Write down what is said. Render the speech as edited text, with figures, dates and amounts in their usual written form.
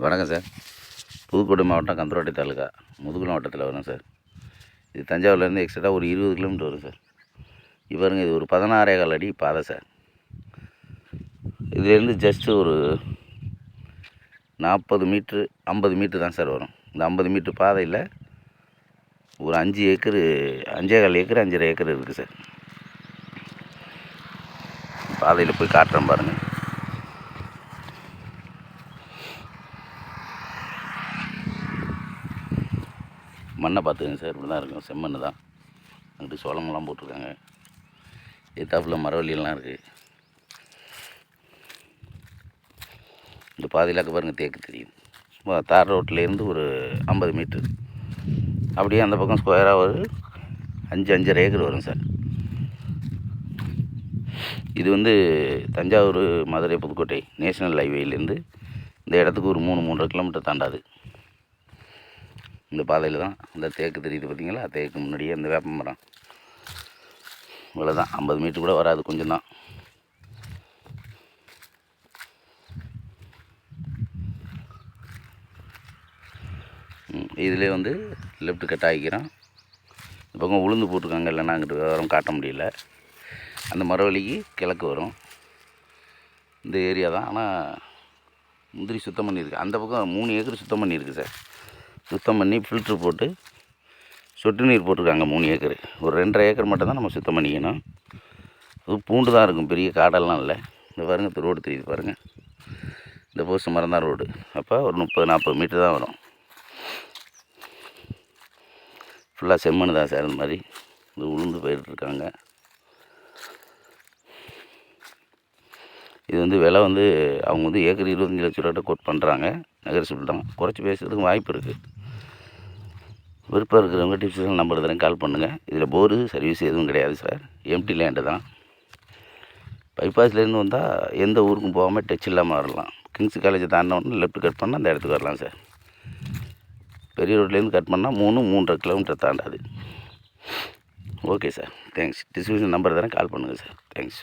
வணக்கம் சார். புதுக்கோட்டை மாவட்டம், கந்தரவாடி தாலுக்கா, முதுகுளம் வட்டத்தில் வரும் சார். இது தஞ்சாவூர்லேருந்து எக்ஸ்ட்ரா ஒரு 20 கிலோமீட்டர் வரும் சார். பாருங்க, இது ஒரு 16.25 அடி பாதை சார். இதுலேருந்து ஜஸ்ட்டு ஒரு 40 மீட்ரு 50 மீட்ரு தான் சார் வரும். இந்த 50 மீட்ரு பாதையில் ஒரு 5 ஏக்கரு 5.25 ஏக்கர் 5.5 ஏக்கர் இருக்குது சார். பாதையில் போய் காட்டுறேன் பாருங்கள். மண்ணை பார்த்துக்கங்க சார். இப்படி தான் இருக்கும், செம்மண் தான். அங்கிட்டு சோளமெல்லாம் போட்டிருக்காங்க. எத்தாப்பில் மரவள்ளியெல்லாம் இருக்குது. இந்த பாதையிலாக்க பாருங்கள், தேக்கு தெரியும். தார் ரோட்லேருந்து ஒரு 50 மீட்ரு அப்படியே அந்த பக்கம் ஸ்கொயராக ஒரு 5.5 ஏக்கர் வரும் சார். இது தஞ்சாவூர், மதுரை, புதுக்கோட்டை நேஷனல் ஹைவேலேருந்து இந்த இடத்துக்கு ஒரு 3-3.5 கிலோமீட்டர் தாண்டாது. இந்த பாதையில் தான் இந்த தேக்கு தெரியுது பார்த்தீங்களா? தேக்கு முன்னாடியே இந்த வேப்ப மரம். இவ்வளோ தான், 50 மீட்டர் கூட வராது, கொஞ்சம் தான். இதிலே லெஃப்ட் கட் ஆகிக்கிறோம். இந்த பக்கம் உளுந்து போட்டிருக்காங்க, இல்லைன்னா அங்கிட்டு விவரம் காட்ட முடியல. அந்த மரவழிக்கு கிழக்கு வரும் இந்த ஏரியா தான். ஆனால் முந்திரி சுத்தம் பண்ணியிருக்கு. அந்த பக்கம் 3 ஏக்கர் சுத்தம் பண்ணியிருக்கு சார். சுத்தம் பண்ணி ஃபில்ட்ரு போட்டு சொட்டு நீர் போட்டிருக்காங்க 3 ஏக்கர். ஒரு 2.5 ஏக்கர் மட்டும் தான் நம்ம சுத்தம் பண்ணிக்கணும். அது பூண்டு தான் இருக்கும், பெரிய காடெல்லாம் இல்லை. இந்த பாருங்கள், இந்த ரோடு தெரியுது பாருங்கள். இந்த போஸ்ட் மரம் தான் ரோடு. அப்போ ஒரு 30-40 மீட்டர் தான் வரும். ஃபுல்லாக செம்மண் தான் சார். இந்த மாதிரி இது உளுந்து போயிட்டுருக்காங்க. இது விலை அவங்க ஏக்கர் 25 லட்ச ரூபாய்ட்ட கோட் பண்ணுறாங்க. நகரசபை தான் குறைச்சி பேசுகிறதுக்கு வாய்ப்பு இருக்குது. விருப்பம் இருக்கிறவங்க டிப்ஸ் நம்பர் தரேன், கால் பண்ணுங்கள். இதில் போரு சர்வீஸ் எதுவும் கிடையாது சார். எம்டி லேண்டு தான். பைபாஸ்லேருந்து வந்தால் எந்த ஊருக்கும் போகாமல் டச் இல்லாமல் வரலாம். கிங்ஸ் காலேஜை தாண்டினோடனே லெஃப்ட் கட் பண்ணால் அந்த இடத்துக்கு வரலாம் சார். பெரிய ரோட்லேருந்து கட் பண்ணால் 3-3.5 கிலோமீட்டர் தாண்டாது. Okay sir, thanks. Description number தரேன், கால் பண்ணுங்கள் சார். தேங்க்ஸ்.